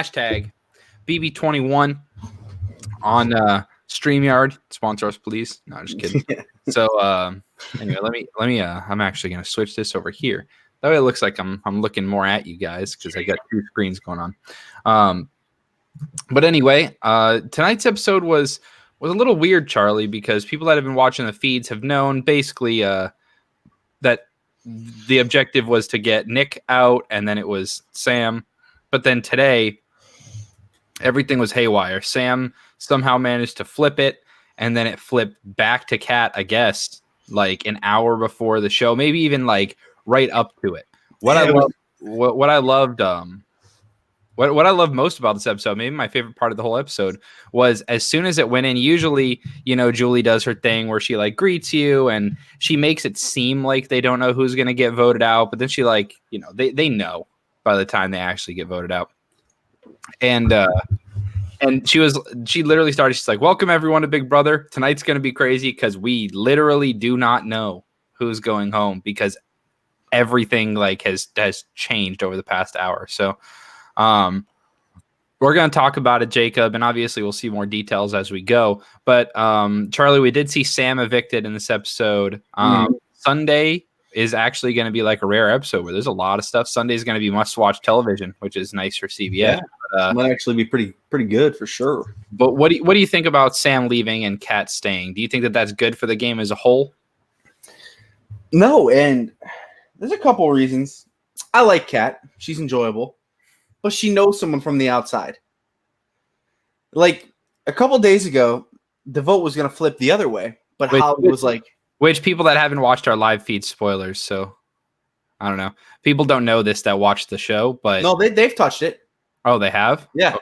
hashtag BB21 on StreamYard. Sponsor us, please. No, just kidding. So anyway, let me I'm actually gonna switch this over here. That way it looks like I'm looking more at you guys because I got two screens going on. But anyway, tonight's episode was a little weird, Charlie, because people that have been watching the feeds have known basically that the objective was to get Nick out, and then it was Sam. But then today, everything was haywire. Sam somehow managed to flip it, and then it flipped back to Kat, I guess, like an hour before the show, maybe even like right up to it. What I loved most about this episode, maybe my favorite part of the whole episode, was as soon as it went in, usually, Julie does her thing where she like greets you and she makes it seem like they don't know who's going to get voted out. But then she they know by the time they actually get voted out. And she literally started, she's like, welcome everyone to Big Brother. Tonight's going to be crazy because we literally do not know who's going home because everything like has changed over the past hour. So we're going to talk about it, Jacob, and obviously we'll see more details as we go. But Charlie, we did see Sam evicted in this episode. Sunday is actually going to be like a rare episode where there's a lot of stuff. Sunday is going to be must-watch television, which is nice for CBS. Yeah, but, might actually be pretty good for sure. But what do you think about Sam leaving and Kat staying? Do you think that that's good for the game as a whole? No, and there's a couple reasons. I like Kat. She's enjoyable. But she knows someone from the outside. Like a couple days ago, the vote was going to flip the other way, but Holly was like, which people that haven't watched our live feed, spoilers. So I don't know. People don't know this that watch the show, but no, they've touched it. Oh, they have? Yeah.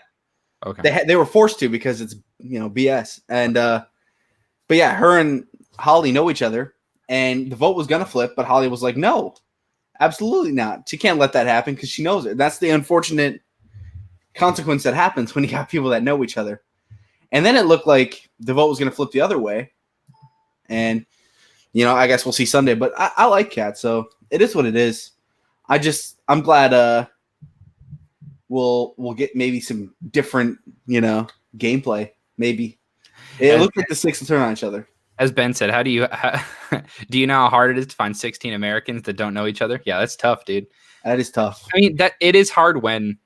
Oh, okay. They were forced to because it's BS. And but yeah, her and Holly know each other, and the vote was going to flip, but Holly was like, no. Absolutely not. She can't let that happen because she knows it. That's the unfortunate consequence that happens when you got people that know each other. And then it looked like the vote was going to flip the other way. And, I guess we'll see Sunday. But I like Kat, so it is what it is. I'm glad we'll get maybe some different, gameplay. Maybe. It looked like the six will turn on each other. As Ben said, do you know how hard it is to find 16 Americans that don't know each other? Yeah, that's tough, dude. That is tough. I mean, it is hard when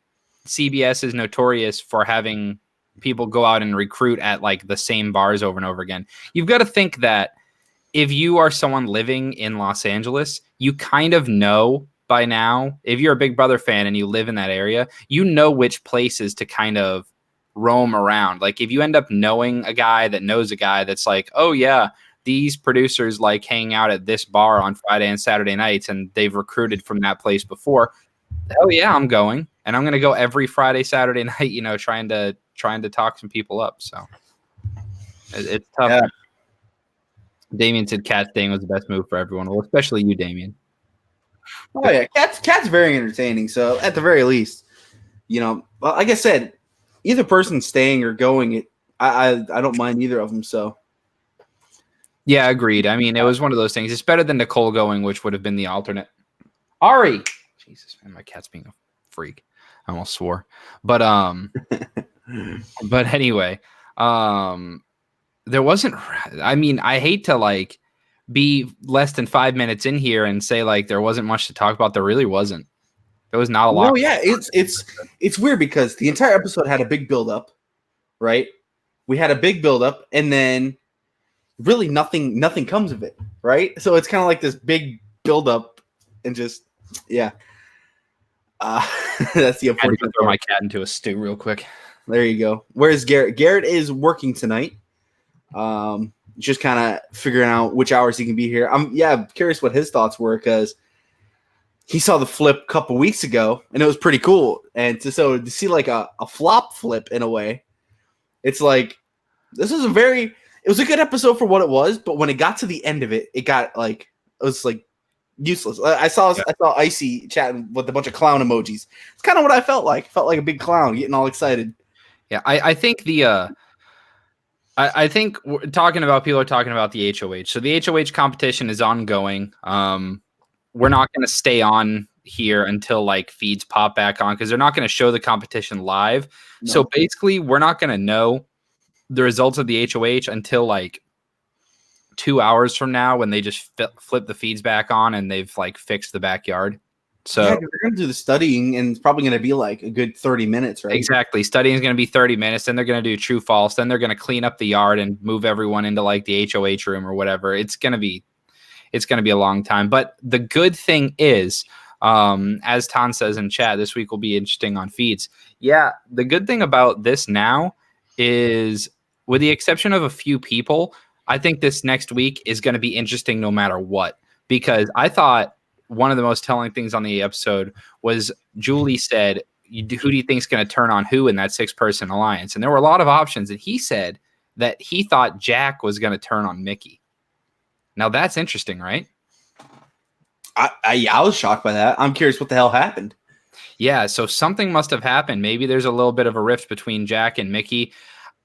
CBS is notorious for having people go out and recruit at like the same bars over and over again. You've got to think that if you are someone living in Los Angeles, you kind of know by now, if you're a Big Brother fan and you live in that area, you know which places to kind of roam around. Like if you end up knowing a guy that knows a guy that's like, oh yeah, these producers like hang out at this bar on Friday and Saturday nights and they've recruited from that place before. Oh yeah, I'm going. And I'm going to go every Friday, Saturday night, trying to talk some people up. So it's tough. Yeah. Damien said Kat staying was the best move for everyone. Well, especially you, Damien. Oh yeah. Kat's very entertaining. So at the very least, like I said, either person staying or going, I don't mind either of them. So, yeah, agreed. I mean, it was one of those things. It's better than Nicole going, which would have been the alternate. Ari, Jesus, man, my cat's being a freak. I almost swore, but but anyway, there wasn't. I mean, I hate to like be less than 5 minutes in here and say like there wasn't much to talk about. There really wasn't. There was not a lot. No, yeah, it's weird because the entire episode had a big build-up, right? We had a big build-up, and then really nothing comes of it, right? So it's kind of like this big build-up, and just that's the unfortunate part. Throw my cat into a stew real quick. There you go. Where's Garrett? Garrett is working tonight. Just kind of figuring out which hours he can be here. I'm curious what his thoughts were because he saw the flip a couple weeks ago, and it was pretty cool. And to see like a flop flip in a way, it's like it was a good episode for what it was. But when it got to the end of it, it was like useless. I saw Icy chatting with a bunch of clown emojis. It's kind of what I felt like. Felt like a big clown getting all excited. Yeah, I think I think people are talking about the HOH. So the HOH competition is ongoing. We're not going to stay on, here until like feeds pop back on because they're not going to show the competition live. No. So basically, we're not going to know the results of the HOH until like 2 hours from now when they just flip the feeds back on and they've like fixed the backyard. So yeah, they're going to do the studying and it's probably going to be like a good 30 minutes, right? Exactly. Studying is going to be 30 minutes. Then they're going to do true false. Then they're going to clean up the yard and move everyone into like the HOH room or whatever. It's going to be a long time. But the good thing is, as Tan says in chat, this week will be interesting on feeds. Yeah. The good thing about this now is, with the exception of a few people, I think this next week is going to be interesting no matter what, because I thought one of the most telling things on the episode was Julie said, who do you think is going to turn on who in that 6-person alliance? And there were a lot of options. And he said that he thought Jack was going to turn on Mickey. Now that's interesting, right? I was shocked by that. I'm curious what the hell happened. Yeah. So something must have happened. Maybe there's a little bit of a rift between Jack and Mickey.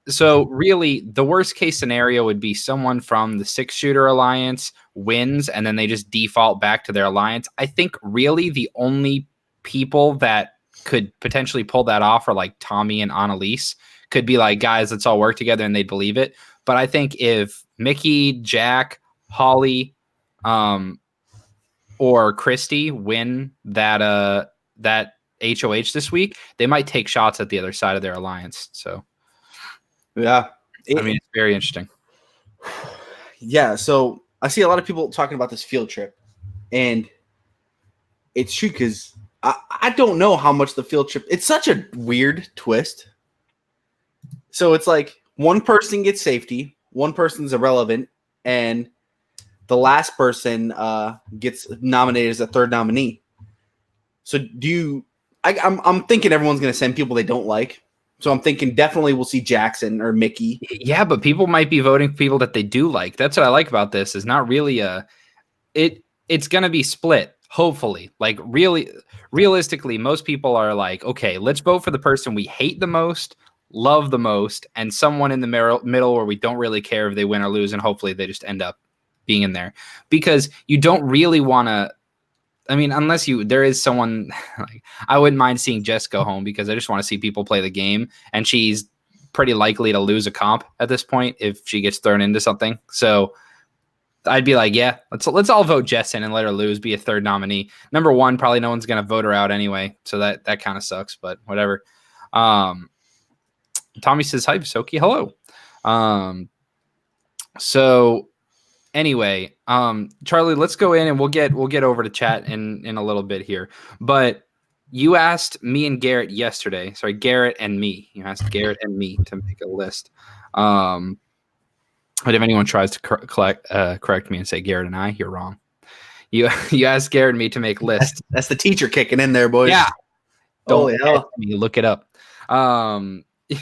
So really, the worst case scenario would be someone from the 6-shooter alliance wins, and then they just default back to their alliance. I think really the only people that could potentially pull that off are like Tommy and Annalise. Could be like, guys, let's all work together, and they'd believe it. But I think if Mickey, Jack, Holly, or Christy win that HOH this week, they might take shots at the other side of their alliance. So. Yeah. I mean, it's very interesting. Yeah. So I see a lot of people talking about this field trip, and it's true because I don't know how much the field trip. It's such a weird twist. So it's like one person gets safety, one person's irrelevant, and the last person gets nominated as a third nominee. So I'm thinking everyone's going to send people they don't like. So I'm thinking definitely we'll see Jackson or Mickey. Yeah, but people might be voting for people that they do like. That's what I like about this. Is not really it's going to be split, hopefully. Like realistically, most people are like, okay, let's vote for the person we hate the most, love the most, and someone in the middle where we don't really care if they win or lose, and hopefully they just end up being in there. Because you don't really want to, I mean, unless there is someone, like, I wouldn't mind seeing Jess go home because I just want to see people play the game, and she's pretty likely to lose a comp at this point if she gets thrown into something. So I'd be like, yeah, let's all vote Jess in and let her lose, be a third nominee. Number one, probably no one's gonna vote her out anyway, so that kind of sucks, but whatever. Tommy says hi, Visokii. Hello. So anyway, Charlie, let's go in and we'll get over to chat in a little bit here. But you asked me and Garrett yesterday. Sorry, Garrett and me. You asked Garrett and me to make a list. But if anyone tries to correct me and say Garrett and I, you're wrong. You asked Garrett and me to make lists. That's the teacher kicking in there, boys. Yeah. Don't hell. Me, look it up.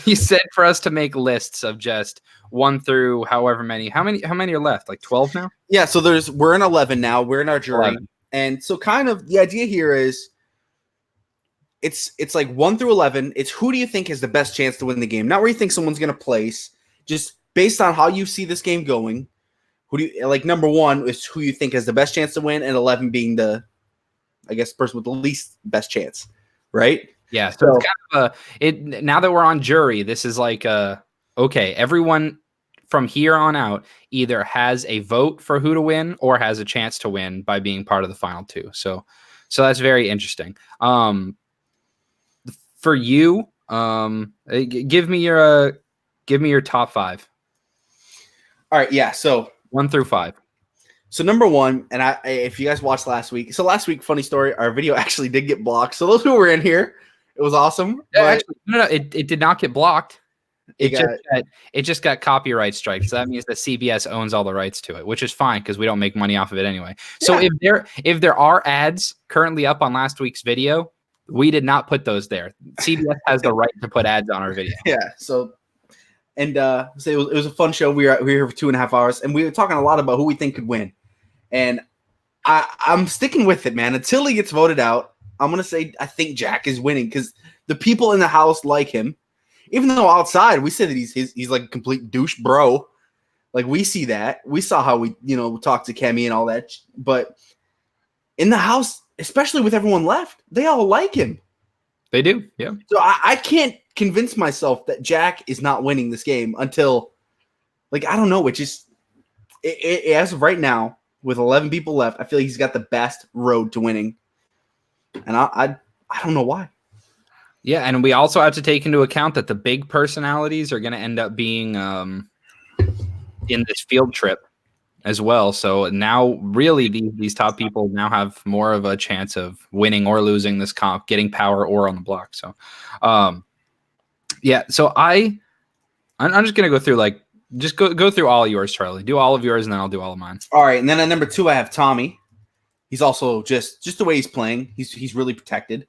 You said for us to make lists of just 1 through however many. How many are left? Like 12 now? Yeah, so we're in 11 now. We're in our jury. 11. And so kind of the idea here is it's like 1 through 11. It's who do you think has the best chance to win the game? Not where you think someone's going to place. Just based on how you see this game going. Who do you like? Number 1 is who you think has the best chance to win, and 11 being the, I guess, person with the least best chance, right? Yeah. So it's kind of now that we're on jury, this is like okay, everyone from here on out either has a vote for who to win or has a chance to win by being part of the final 2. So that's very interesting. For you, give me your top 5. All right, yeah. So 1 through 5. So number 1, and if you guys watched last week, funny story, our video actually did get blocked. So those who were in here, it was awesome. Yeah, actually, no, it did not get blocked. It just got copyright strikes. So that means that CBS owns all the rights to it, which is fine because we don't make money off of it anyway. So if there are ads currently up on last week's video, we did not put those there. CBS has the right to put ads on our video. Yeah. So, and so it was a fun show. We were here for 2.5 hours, and we were talking a lot about who we think could win. And I'm sticking with it, man. Until he gets voted out, I'm gonna say I think Jack is winning because the people in the house like him. Even though outside we say that he's like a complete douche bro. Like we see that. We saw how we talked to Kemi and all that. But in the house, especially with everyone left, they all like him. They do, yeah. So I can't convince myself that Jack is not winning this game until, like, I don't know. As of right now, with 11 people left, I feel like he's got the best road to winning, and I don't know why. Yeah, and we also have to take into account that the big personalities are going to end up being in this field trip as well. So now really these top people now have more of a chance of winning or losing this comp, getting power or on the block. So yeah, so I'm just going to go through just go through all yours, Charlie. Do all of yours and then I'll do all of mine. All right, and then at number 2 I have Tommy. He's also just the way he's playing. He's really protected.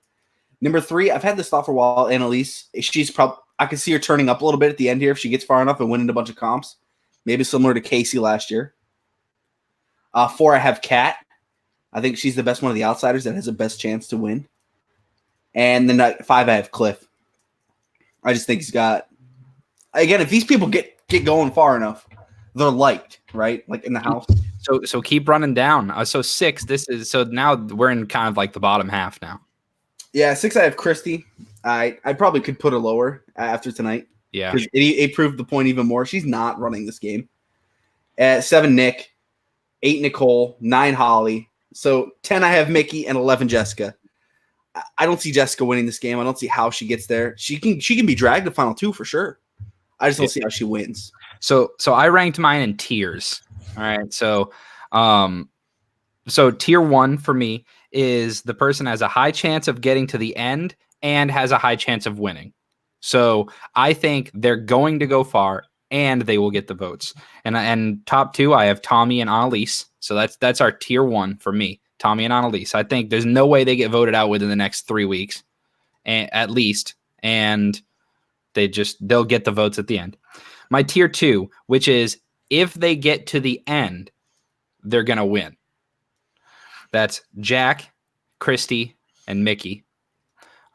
Number 3, I've had this thought for a while, Annalise. I can see her turning up a little bit at the end here if she gets far enough and winning a bunch of comps. Maybe similar to Casey last year. 4, I have Kat. I think she's the best one of the outsiders that has the best chance to win. And then at 5, I have Cliff. I just think he's got. Again, if these people get going far enough, they're liked, right? Like in the house. So keep running down. So 6. So now we're in kind of like the bottom half now. Yeah, 6. I have Christy. I probably could put her lower after tonight. Yeah, it proved the point even more. She's not running this game. At 7, Nick. 8, Nicole. 9, Holly. So 10, I have Mickey, and 11, Jessica. I don't see Jessica winning this game. I don't see how she gets there. She can be dragged to final 2 for sure. I just don't see how she wins. So I ranked mine in tiers. All right. So tier 1 for me is the person has a high chance of getting to the end and has a high chance of winning. So I think they're going to go far and they will get the votes. And top 2, I have Tommy and Annalise. So that's our tier 1 for me, Tommy and Annalise. I think there's no way they get voted out within the next 3 weeks, at least, and they'll get the votes at the end. My tier 2, which is if they get to the end, they're gonna win. That's Jack, Christy, and Mickey.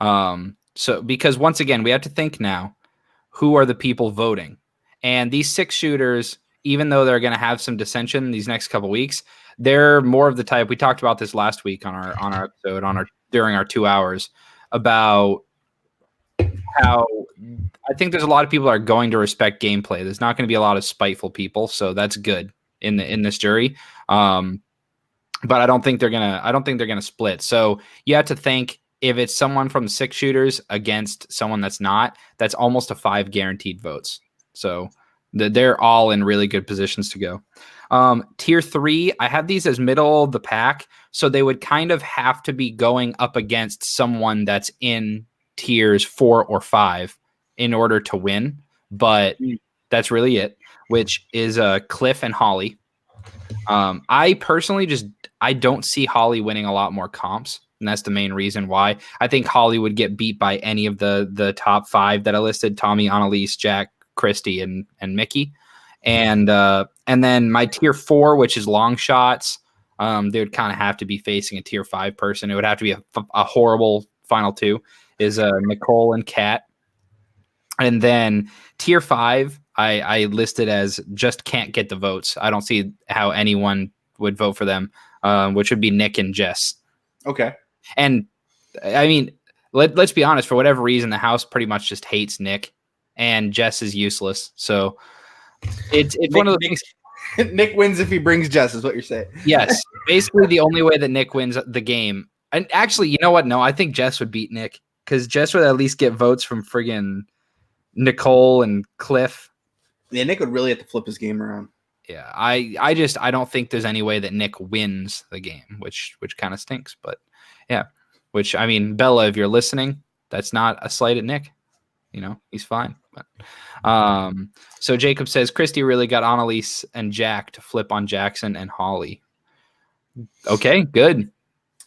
So because once again, we have to think now, who are the people voting? And these 6 shooters, even though they're going to have some dissension these next couple weeks, they're more of the type. We talked about this last week on our episode during our 2 hours about how I think there's a lot of people that are going to respect gameplay. There's not going to be a lot of spiteful people, so that's good in this jury. But I don't think they're gonna split. So you have to think if it's someone from 6 shooters against someone that's not, that's almost a 5 guaranteed votes. So they're all in really good positions to go. Tier 3, I have these as middle of the pack, so they would kind of have to be going up against someone that's in tiers 4 or 5 in order to win. But that's really it, which is Cliff and Holly. I personally I don't see Holly winning a lot more comps. And that's the main reason why. I think Holly would get beat by any of the top 5 that I listed: Tommy, Annalise, Jack, Christy, and Mickey. And then my tier 4, which is long shots, they would kind of have to be facing a tier 5 person. It would have to be a horrible final 2, is Nicole and Kat. And then tier 5, I listed as just can't get the votes. I don't see how anyone would vote for them, which would be Nick and Jess. Okay. And I mean, let's be honest, for whatever reason, the house pretty much just hates Nick, and Jess is useless. So it's one of the things. Nick wins if he brings Jess, is what you're saying. Yes. Basically the only way that Nick wins the game. And actually, you know what? No, I think Jess would beat Nick, because Jess would at least get votes from friggin' Nicole and Cliff. Yeah, Nick would really have to flip his game around. Yeah, I don't think there's any way that Nick wins the game, which kind of stinks. But yeah, which, I mean, Bella, if you're listening, that's not a slight at Nick. You know, he's fine. But so Jacob says Christy really got Annalise and Jack to flip on Jackson and Holly. Okay, good.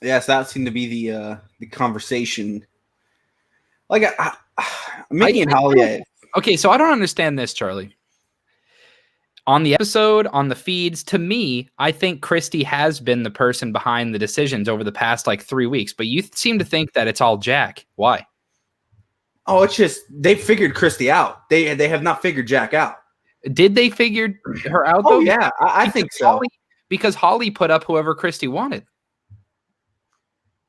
Yes, that seemed to be the conversation. Like Mickey and Holly. Okay, so I don't understand this, Charlie. On the episode, on the feeds, to me, I think Christy has been the person behind the decisions over the past 3 weeks, but you seem to think that it's all Jack. Why? Oh, it's just they figured Christy out. They have not figured Jack out. Did they figure her out, though? Oh, yeah, I think so. Because Holly put up whoever Christy wanted.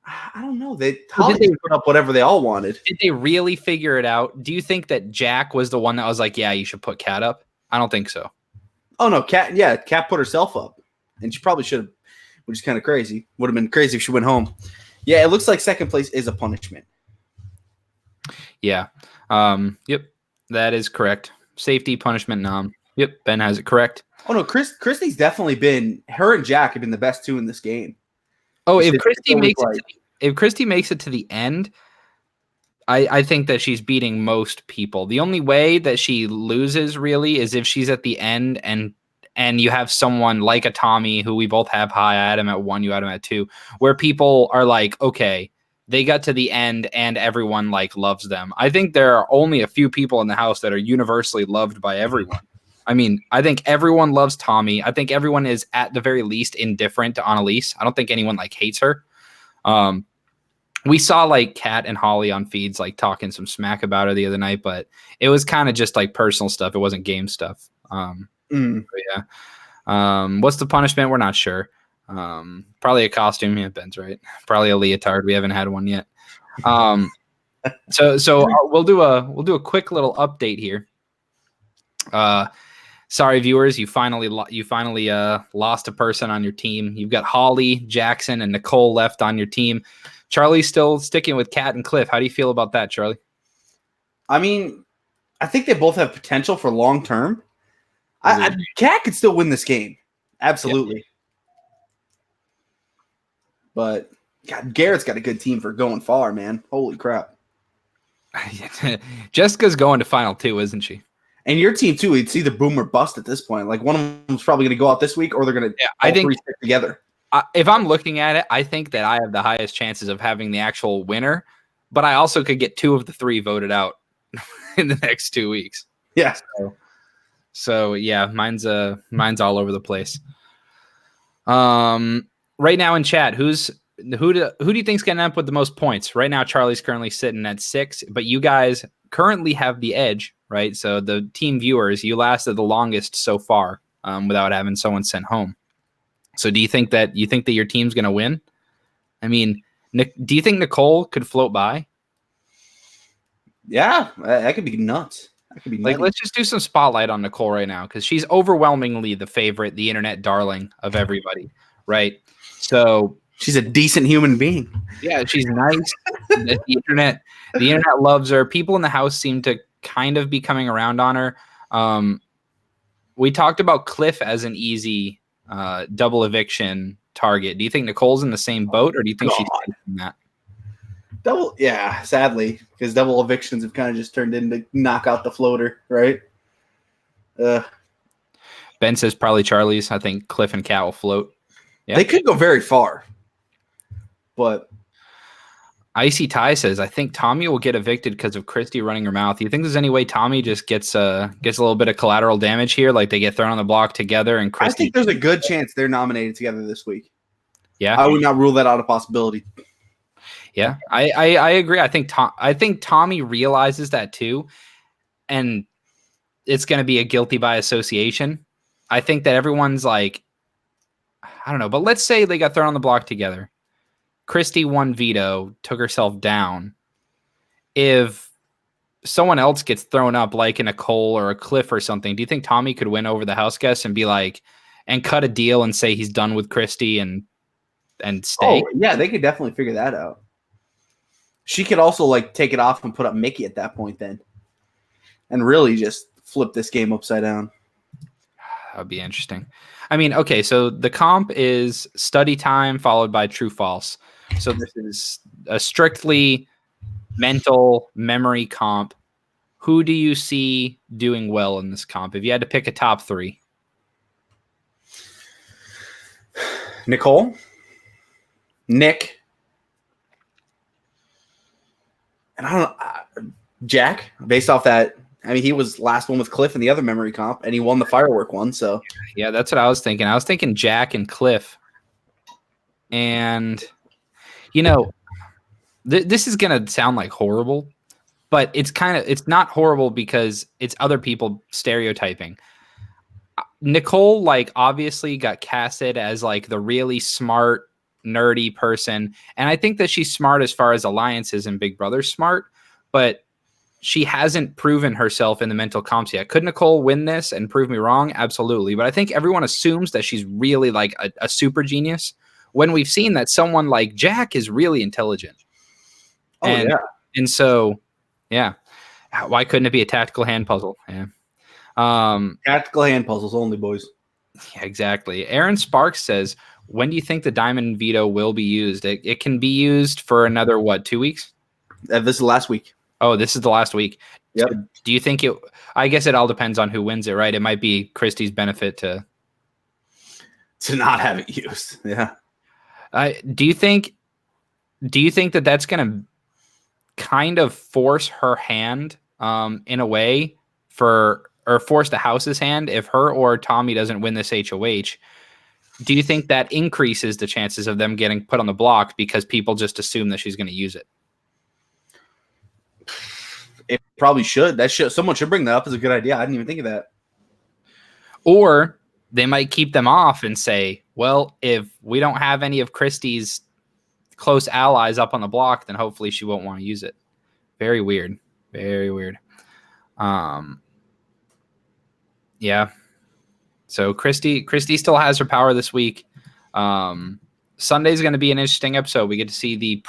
I don't know. Holly put up whatever they all wanted. Did they really figure it out? Do you think that Jack was the one that was like, yeah, you should put Kat up? I don't think so. Oh, no. Kat put herself up. And she probably should have, which is kind of crazy. Would have been crazy if she went home. Yeah, it looks like second place is a punishment. Yeah. Yep. That is correct. Safety, punishment, nom. Yep. Ben has it correct. Oh, no. Christy's definitely been, her and Jack have been the best two in this game. Oh, if Christy makes it to the end, I think that she's beating most people. The only way that she loses really is if she's at the end and you have someone like a Tommy who we both have high. I had him at 1, you had him at 2, where people are like, okay, they got to the end and everyone like loves them. I think there are only a few people in the house that are universally loved by everyone. I mean, I think everyone loves Tommy. I think everyone is at the very least indifferent to Annalise. I don't think anyone like hates her. We saw like Kat and Holly on feeds like talking some smack about her the other night, but it was kind of just like personal stuff. It wasn't game stuff. Yeah. What's the punishment? We're not sure. Probably a costume. Yeah, Ben's right. Probably a leotard. We haven't had one yet. So we'll do a quick little update here. Sorry, viewers, you finally lost a person on your team. You've got Holly, Jackson, and Nicole left on your team. Charlie's still sticking with Kat and Cliff. How do you feel about that, Charlie? I mean, I think they both have potential for long term. Kat could still win this game. Absolutely. Yeah. But God, Garrett's got a good team for going far, man. Holy crap. Jessica's going to final 2, isn't she? And your team, too, it's either boom or bust at this point. Like, one of them's probably going to go out this week, or they're going to three stick together. If I'm looking at it, I think that I have the highest chances of having the actual winner, but I also could get 2 of the 3 voted out in the next 2 weeks. Yeah. So yeah, mine's all over the place. Right now in chat, who do you think's going to end up with the most points? Right now, Charlie's currently sitting at 6, but you guys currently have the edge, right? So the team viewers, you lasted the longest so far without having someone sent home. So do you think that your team's going to win? I mean, do you think Nicole could float by? Yeah, that could be nuts. That could be like, let's just do some spotlight on Nicole right now, because she's overwhelmingly the favorite, the internet darling of everybody, right? So she's a decent human being. Yeah, she's nice. the internet loves her. People in the house seem to kind of be coming around on her. We talked about Cliff as an easy double eviction target. Do you think Nicole's in the same boat, or do you think she's in that? Double, yeah, sadly, because double evictions have kind of just turned into knock out the floater, right? Ben says probably Charlie's. I think Cliff and Kat will float. Yeah. They could go very far, but Icy Ty says, I think Tommy will get evicted because of Christy running her mouth. You think there's any way Tommy just gets a little bit of collateral damage here, like they get thrown on the block together and Christy? I think there's a good chance they're nominated together this week. Yeah, I would not rule that out a possibility. Yeah, I agree. I think Tommy realizes that too, and it's going to be a guilty by association. I think that everyone's like, I don't know, but let's say they got thrown on the block together. Christy won veto, took herself down. If someone else gets thrown up, like a Nicole or a Cliff or something, do you think Tommy could win over the house guests and be like, and cut a deal and say he's done with Christy and stay? Oh, yeah, they could definitely figure that out. She could also like take it off and put up Mickey at that point then, and really just flip this game upside down. That'd be interesting. I mean, okay, so the comp is study time followed by true false. So this is a strictly mental memory comp. Who do you see doing well in this comp? If you had to pick a top 3. Nicole, Nick, and I don't know, Jack, based off that. I mean, he was last one with Cliff in the other memory comp, and he won the firework one. So yeah, that's what I was thinking. I was thinking Jack and Cliff. And, you know, this is going to sound like horrible, but it's not horrible because it's other people stereotyping. Nicole, like, obviously got casted as like the really smart, nerdy person. And I think that she's smart as far as alliances and Big Brother's smart, but she hasn't proven herself in the mental comps yet. Could Nicole win this and prove me wrong? Absolutely. But I think everyone assumes that she's really like a super genius when we've seen that someone like Jack is really intelligent. And so, yeah. Why couldn't it be a tactical hand puzzle? Yeah. Tactical hand puzzles only, boys. Yeah, exactly. Aaron Sparks says, when do you think the diamond veto will be used? It can be used for another, 2 weeks? This is the last week. Oh, this is the last week. Yep. So do you think I guess it all depends on who wins it, right? It might be Christie's benefit to not have it used. Yeah. Do you think that that's going to kind of force her hand in a way or force the house's hand if her or Tommy doesn't win this HOH? Do you think that increases the chances of them getting put on the block because people just assume that she's going to use it? It probably should. Someone should bring that up as a good idea. I didn't even think of that. Or they might keep them off and say, well, if we don't have any of Christie's close allies up on the block, then hopefully she won't want to use it. Very weird. Very weird. Yeah. So Christie still has her power this week. Sunday's going to be an interesting episode. We get to see the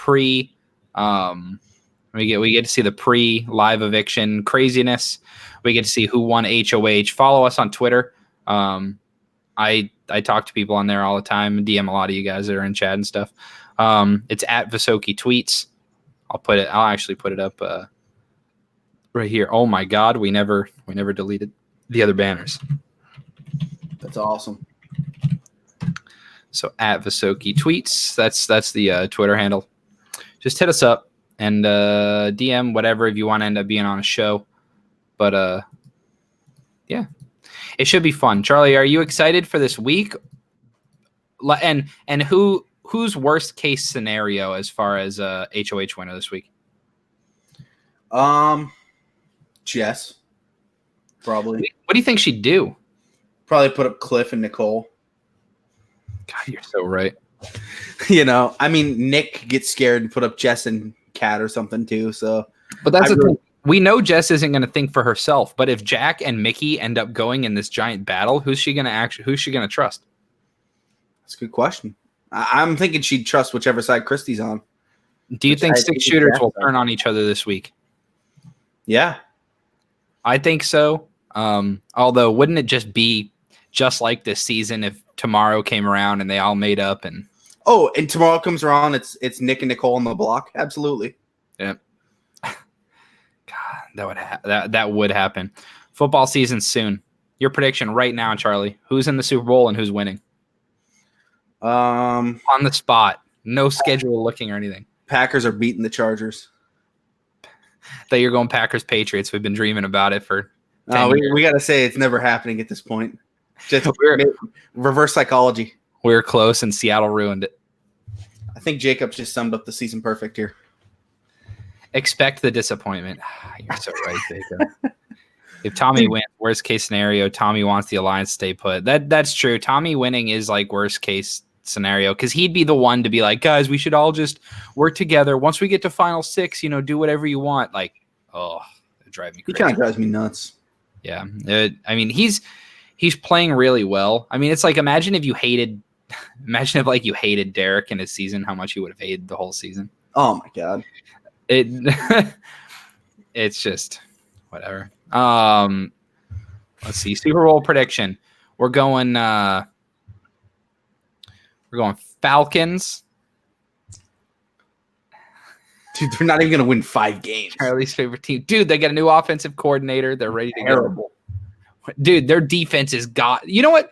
we get to see the pre-live eviction craziness. We get to see who won HOH. Follow us on Twitter. I talk to people on there all the time. DM a lot of you guys that are in chat and stuff. It's at Visokii Tweets. I'll actually put it up right here. Oh my God, we never deleted the other banners. That's awesome. So at Visokii Tweets, that's the Twitter handle. Just hit us up and DM whatever if you want to end up being on a show. But yeah, it should be fun. Charlie, are you excited for this week? And who's worst case scenario as far as HOH winner this week? Jess, probably. What do you think she'd do? Probably put up Cliff and Nicole. God, you're so right. I mean, Nick gets scared and put up Jess and Kat or something too. So, but that's the thing. We know Jess isn't going to think for herself. But if Jack and Mickey end up going in this giant battle, who's she going to trust? That's a good question. I'm thinking she'd trust whichever side Christie's on. Do you think six shooters will turn on each other this week? Yeah, I think so. Although, wouldn't it just be just like this season if tomorrow came around and they all made up and tomorrow comes around, it's Nick and Nicole on the block? Absolutely. Yeah. God, that would happen. Football season soon. Your prediction right now, Charlie. Who's in the Super Bowl and who's winning? On the spot. No schedule looking or anything. Packers are beating the Chargers. That you're going Packers Patriots. We've been dreaming about it for 10 years. We got to say it's never happening at this point. Just reverse psychology. We were close and Seattle ruined it. I think Jacob just summed up the season perfect here. Expect the disappointment. You're so right, Jacob. If Tommy wins, worst case scenario, Tommy wants the alliance to stay put. That's true. Tommy winning is like worst case scenario because he'd be the one to be like, guys, we should all just work together. Once we get to final six, do whatever you want. Like, it drives me crazy. He kind of drives me nuts. Yeah. I mean, he's playing really well. I mean, it's like imagine if you hated Derek in his season, how much you would have hated the whole season. Oh my God. It's just whatever. Let's see. Super Bowl prediction. We're going Falcons. Dude, they're not even going to win 5 games. Charlie's favorite team. Dude, they got a new offensive coordinator. They're ready to go. Dude, their defense is You know what?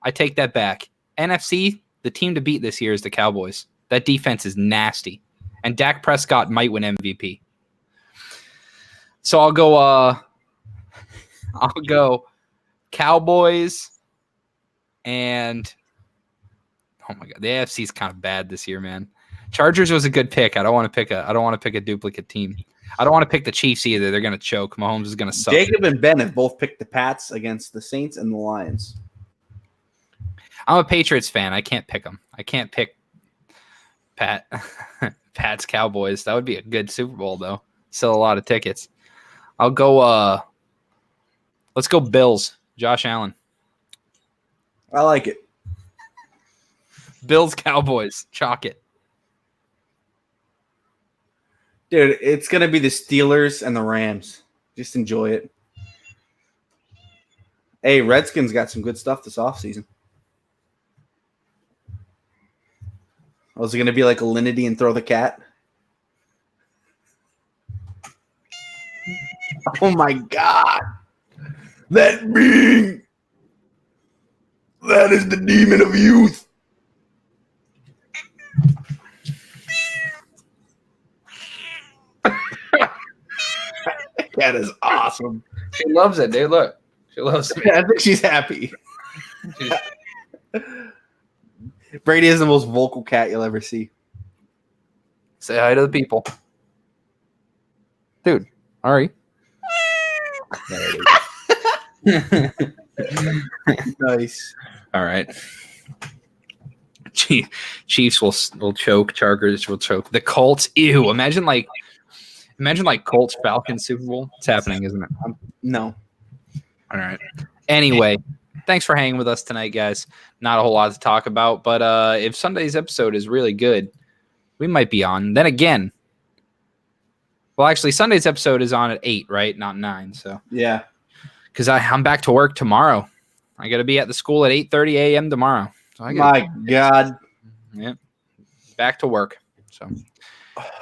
I take that back. NFC, the team to beat this year is the Cowboys. That defense is nasty. And Dak Prescott might win MVP. So I'll go Cowboys and oh my God, the AFC is kind of bad this year, man. Chargers was a good pick. I don't want to pick a duplicate team. I don't want to pick the Chiefs either. They're going to choke. Mahomes is going to suck. Jacob and Ben have both picked the Pats against the Saints and the Lions. I'm a Patriots fan. I can't pick them. I can't pick Pat's Cowboys. That would be a good Super Bowl, though. Sell a lot of tickets. I'll go. Let's go Bills. Josh Allen. I like it. Bills Cowboys. Chalk it. Dude, it's going to be the Steelers and the Rams. Just enjoy it. Hey, Redskins got some good stuff this offseason. Was it going to be like Alinity and throw the cat? Oh, my God. That being. That is the demon of youth. That is awesome. She loves it, dude. Look. She loves me. I think she's happy. Brady is the most vocal cat you'll ever see. Say hi to the people. Dude, all right. Nice. All right. Chiefs will choke. Chargers will choke. The Colts, ew. Imagine like Colts Falcons Super Bowl. It's happening, isn't it? No. All right. Anyway, thanks for hanging with us tonight, guys. Not a whole lot to talk about, but if Sunday's episode is really good, we might be on. Then again, well, actually, Sunday's episode is on at 8, right? Not 9. So Yeah. Because I'm back to work tomorrow. I got to be at the school at 8:30 a.m. tomorrow. So My God. Yeah. Back to work. So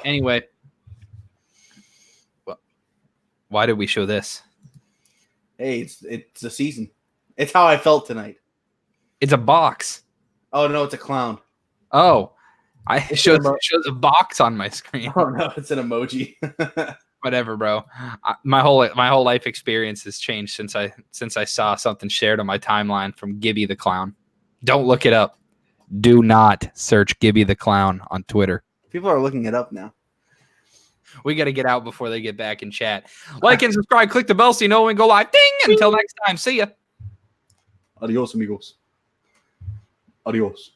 anyway, why did we show this? Hey, it's a season. It's how I felt tonight. It's a box. Oh, no, it's a clown. Oh, it shows a box on my screen. Oh, no, it's an emoji. Whatever, bro. My whole life experience has changed since I saw something shared on my timeline from Gibby the Clown. Don't look it up. Do not search Gibby the Clown on Twitter. People are looking it up now. We got to get out before they get back in chat. Like and subscribe. Click the bell so you know when we go live. Ding! Until next time. See ya. Adios, amigos. Adios.